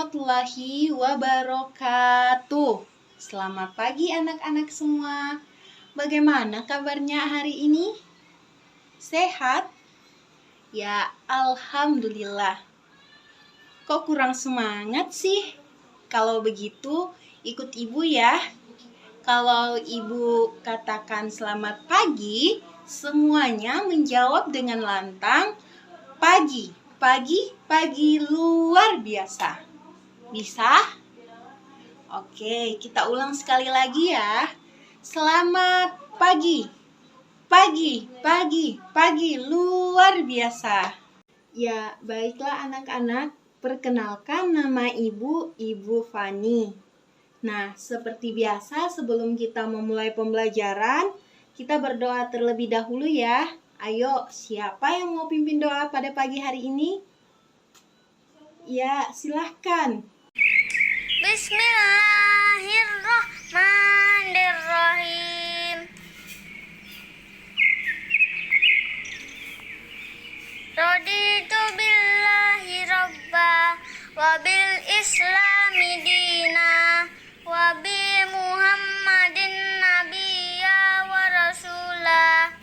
warahmatullahi wabarakatuh. Selamat pagi anak-anak semua. Bagaimana kabarnya hari ini? Sehat? Ya, alhamdulillah. Kok kurang semangat sih? Kalau begitu, ikut ibu ya. Kalau ibu katakan selamat pagi, semuanya menjawab dengan lantang, pagi. Pagi luar biasa. Bisa? Oke, kita ulang sekali lagi ya. Selamat pagi. Pagi luar biasa. Ya, baiklah anak-anak. Perkenalkan nama Ibu Fani. Nah, seperti biasa sebelum kita memulai pembelajaran, kita berdoa terlebih dahulu ya. Ayo, siapa yang mau pimpin doa pada pagi hari ini? Ya, silahkan. Bismillahirrahmanirrahim. Raditu billahi rabba wa bil islami dina wa bi muhammadin nabiyya wa rasulah.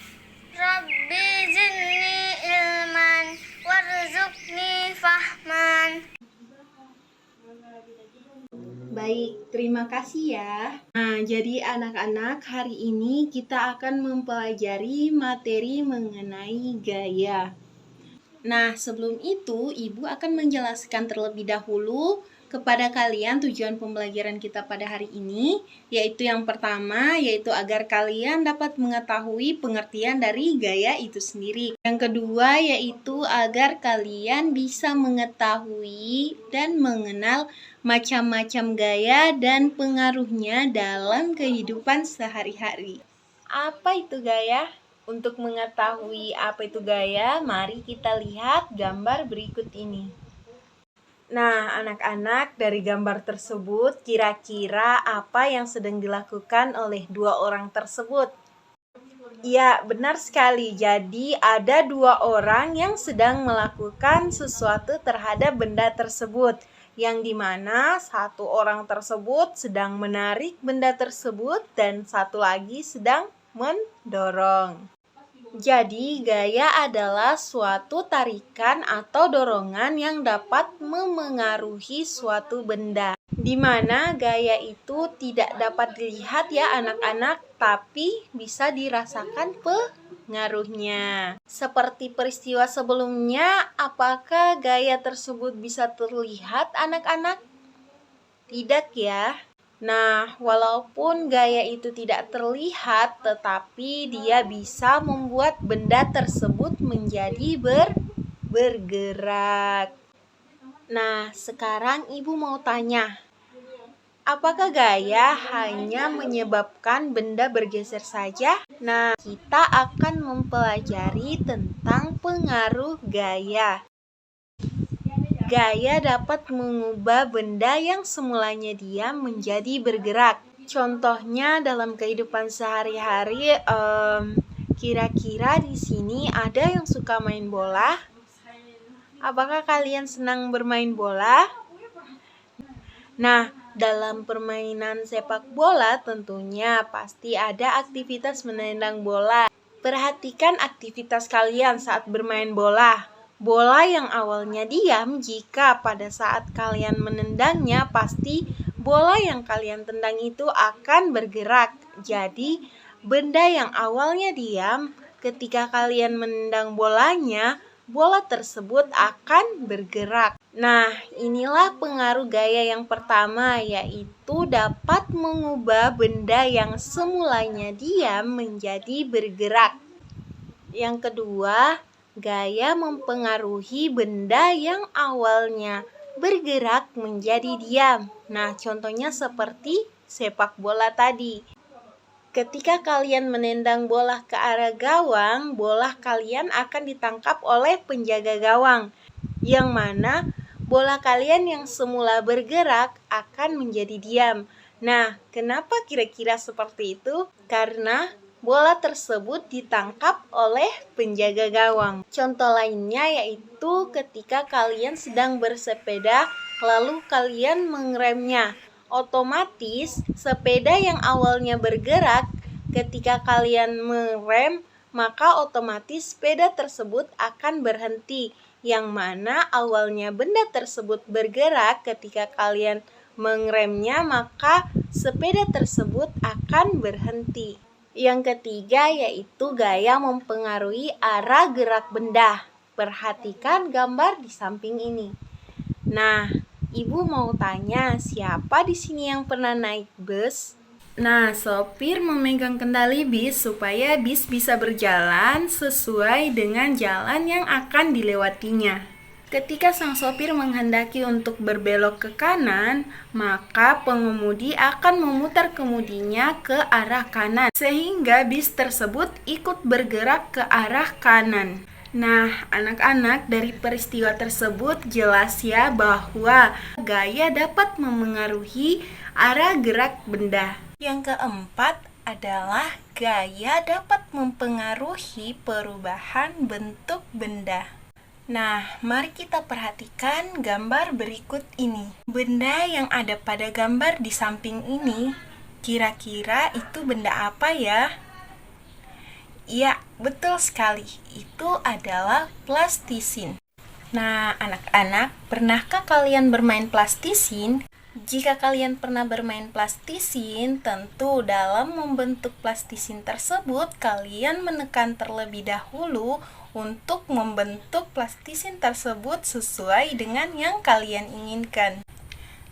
Rabbi zidni ilman warzuqni fahman. Baik, terima kasih ya. Nah, jadi anak-anak, hari ini kita akan mempelajari materi mengenai gaya. Nah, sebelum itu, Ibu akan menjelaskan terlebih dahulu kepada kalian tujuan pembelajaran kita pada hari ini, yaitu yang pertama, yaitu agar kalian dapat mengetahui pengertian dari gaya itu sendiri. Yang kedua, yaitu agar kalian bisa mengetahui dan mengenal macam-macam gaya dan pengaruhnya dalam kehidupan sehari-hari. Apa itu gaya? Untuk mengetahui apa itu gaya, mari kita lihat gambar berikut ini. Nah, anak-anak, dari gambar tersebut, kira-kira apa yang sedang dilakukan oleh dua orang tersebut? Ya, benar sekali. Jadi, ada dua orang yang sedang melakukan sesuatu terhadap benda tersebut, yang dimana satu orang tersebut sedang menarik benda tersebut dan satu lagi sedang mendorong. Jadi, gaya adalah suatu tarikan atau dorongan yang dapat memengaruhi suatu benda. Di mana gaya itu tidak dapat dilihat ya anak-anak, tapi bisa dirasakan pengaruhnya. Seperti peristiwa sebelumnya, apakah gaya tersebut bisa terlihat anak-anak? Tidak ya. Nah, walaupun gaya itu tidak terlihat, tetapi dia bisa membuat benda tersebut menjadi bergerak. Nah, sekarang Ibu mau tanya, apakah gaya hanya menyebabkan benda bergeser saja? Nah, kita akan mempelajari tentang pengaruh gaya. Gaya dapat mengubah benda yang semulanya diam menjadi bergerak. Contohnya dalam kehidupan sehari-hari, kira-kira di sini ada yang suka main bola? Apakah kalian senang bermain bola? Nah, dalam permainan sepak bola tentunya pasti ada aktivitas menendang bola. Perhatikan aktivitas kalian saat bermain bola. Bola yang awalnya diam, jika pada saat kalian menendangnya, pasti bola yang kalian tendang itu akan bergerak. Jadi, benda yang awalnya diam, ketika kalian menendang bolanya, bola tersebut akan bergerak. Nah, inilah pengaruh gaya yang pertama, yaitu dapat mengubah benda yang semulanya diam menjadi bergerak. Yang kedua, gaya mempengaruhi benda yang awalnya bergerak menjadi diam. Nah, contohnya seperti sepak bola tadi. Ketika kalian menendang bola ke arah gawang, bola kalian akan ditangkap oleh penjaga gawang, yang mana bola kalian yang semula bergerak akan menjadi diam. Nah, kenapa kira-kira seperti itu? Karena bola tersebut ditangkap oleh penjaga gawang. Contoh lainnya yaitu ketika kalian sedang bersepeda lalu kalian mengeremnya. Otomatis sepeda yang awalnya bergerak, ketika kalian merem, maka otomatis sepeda tersebut akan berhenti. Yang mana awalnya benda tersebut bergerak, ketika kalian mengeremnya, maka sepeda tersebut akan berhenti. Yang ketiga yaitu gaya mempengaruhi arah gerak benda. Perhatikan gambar di samping ini. Nah, Ibu mau tanya, siapa di sini yang pernah naik bus? Nah, sopir memegang kendali bis supaya bis bisa berjalan sesuai dengan jalan yang akan dilewatinya. Ketika sang sopir menghendaki untuk berbelok ke kanan, maka pengemudi akan memutar kemudinya ke arah kanan, sehingga bis tersebut ikut bergerak ke arah kanan. Nah, anak-anak, dari peristiwa tersebut jelas ya bahwa gaya dapat memengaruhi arah gerak benda. Yang keempat adalah gaya dapat mempengaruhi perubahan bentuk benda. Nah, mari kita perhatikan gambar berikut ini. Benda yang ada pada gambar di samping ini, kira-kira itu benda apa ya? Ya, betul sekali. Itu adalah plastisin. Nah, anak-anak, pernahkah kalian bermain plastisin? Jika kalian pernah bermain plastisin, tentu dalam membentuk plastisin tersebut, kalian menekan terlebih dahulu untuk membentuk plastisin tersebut sesuai dengan yang kalian inginkan.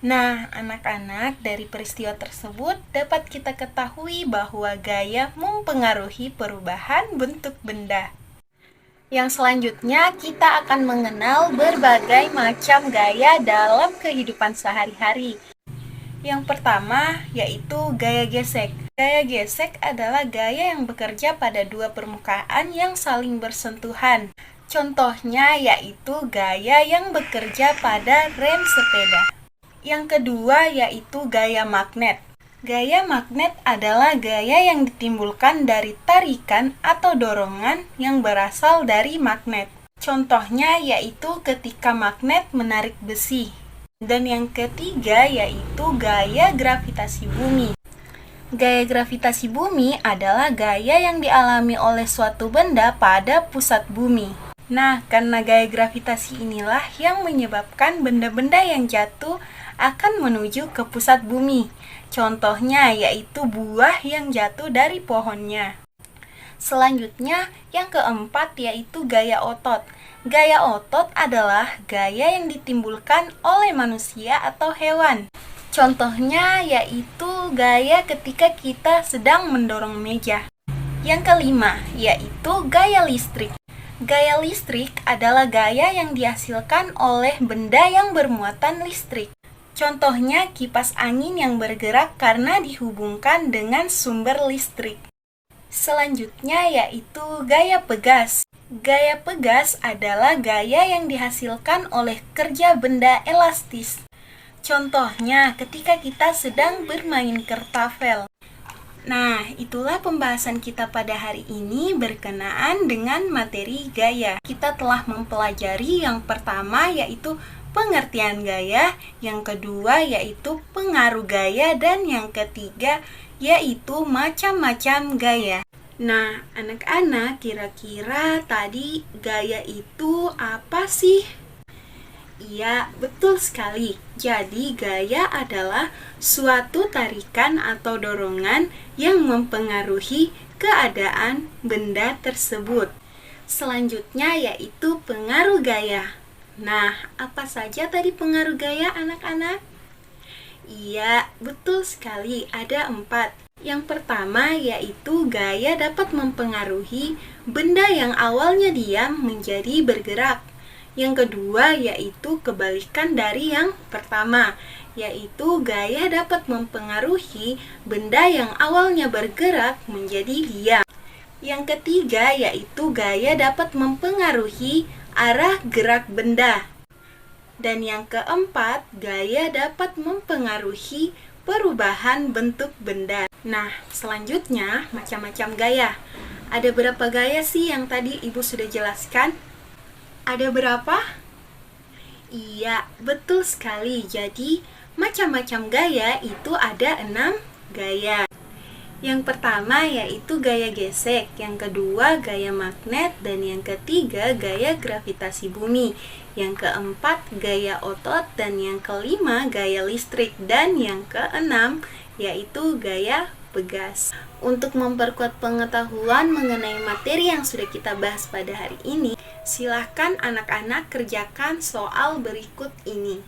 Nah, anak-anak, dari peristiwa tersebut dapat kita ketahui bahwa gaya mempengaruhi perubahan bentuk benda. Yang selanjutnya, kita akan mengenal berbagai macam gaya dalam kehidupan sehari-hari. Yang pertama, yaitu gaya gesek. Gaya gesek adalah gaya yang bekerja pada dua permukaan yang saling bersentuhan. Contohnya yaitu gaya yang bekerja pada rem sepeda. Yang kedua yaitu gaya magnet. Gaya magnet adalah gaya yang ditimbulkan dari tarikan atau dorongan yang berasal dari magnet. Contohnya yaitu ketika magnet menarik besi. Dan yang ketiga yaitu gaya gravitasi bumi. Gaya gravitasi bumi adalah gaya yang dialami oleh suatu benda pada pusat bumi. Nah, karena gaya gravitasi inilah yang menyebabkan benda-benda yang jatuh akan menuju ke pusat bumi. Contohnya yaitu buah yang jatuh dari pohonnya. Selanjutnya, yang keempat yaitu gaya otot. Gaya otot adalah gaya yang ditimbulkan oleh manusia atau hewan. Contohnya yaitu gaya ketika kita sedang mendorong meja. Yang kelima yaitu gaya listrik. Gaya listrik adalah gaya yang dihasilkan oleh benda yang bermuatan listrik. Contohnya kipas angin yang bergerak karena dihubungkan dengan sumber listrik. Selanjutnya yaitu gaya pegas. Gaya pegas adalah gaya yang dihasilkan oleh kerja benda elastis. Contohnya ketika kita sedang bermain kertafel. Nah, itulah pembahasan kita pada hari ini berkenaan dengan materi gaya. Kita telah mempelajari yang pertama yaitu pengertian gaya, yang kedua yaitu pengaruh gaya, dan yang ketiga yaitu macam-macam gaya. Nah, anak-anak, kira-kira tadi gaya itu apa sih? Iya, betul sekali. Jadi, gaya adalah suatu tarikan atau dorongan yang mempengaruhi keadaan benda tersebut. Selanjutnya yaitu pengaruh gaya. Nah, apa saja tadi pengaruh gaya anak-anak? Iya, betul sekali, ada 4. Yang pertama yaitu gaya dapat mempengaruhi benda yang awalnya diam menjadi bergerak. Yang kedua yaitu kebalikan dari yang pertama, yaitu gaya dapat mempengaruhi benda yang awalnya bergerak menjadi diam. Yang ketiga yaitu gaya dapat mempengaruhi arah gerak benda. Dan yang keempat, gaya dapat mempengaruhi perubahan bentuk benda. Nah, selanjutnya macam-macam gaya. Ada berapa gaya sih yang tadi Ibu sudah jelaskan? Ada berapa? Iya, betul sekali. Jadi, macam-macam gaya itu ada 6 gaya. Yang pertama yaitu gaya gesek, yang kedua gaya magnet, dan yang ketiga gaya gravitasi bumi. Yang keempat gaya otot, dan yang kelima gaya listrik, dan yang keenam yaitu gaya pegas. Untuk memperkuat pengetahuan mengenai materi yang sudah kita bahas pada hari ini, silahkan anak-anak kerjakan soal berikut ini.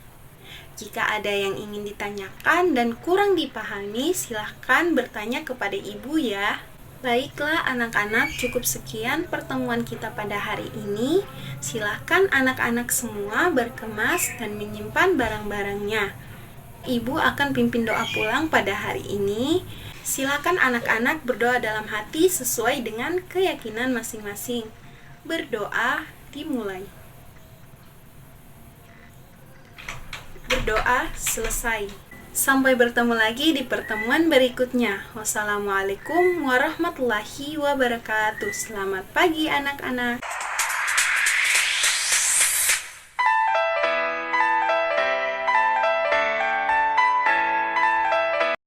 Jika ada yang ingin ditanyakan dan kurang dipahami, silahkan bertanya kepada ibu ya. Baiklah anak-anak, cukup sekian pertemuan kita pada hari ini. Silahkan anak-anak semua berkemas dan menyimpan barang-barangnya. Ibu akan pimpin doa pulang pada hari ini. Silakan anak-anak berdoa dalam hati sesuai dengan keyakinan masing-masing. Berdoa dimulai. Berdoa selesai. Sampai bertemu lagi di pertemuan berikutnya. Wassalamualaikum warahmatullahi wabarakatuh. Selamat pagi anak-anak.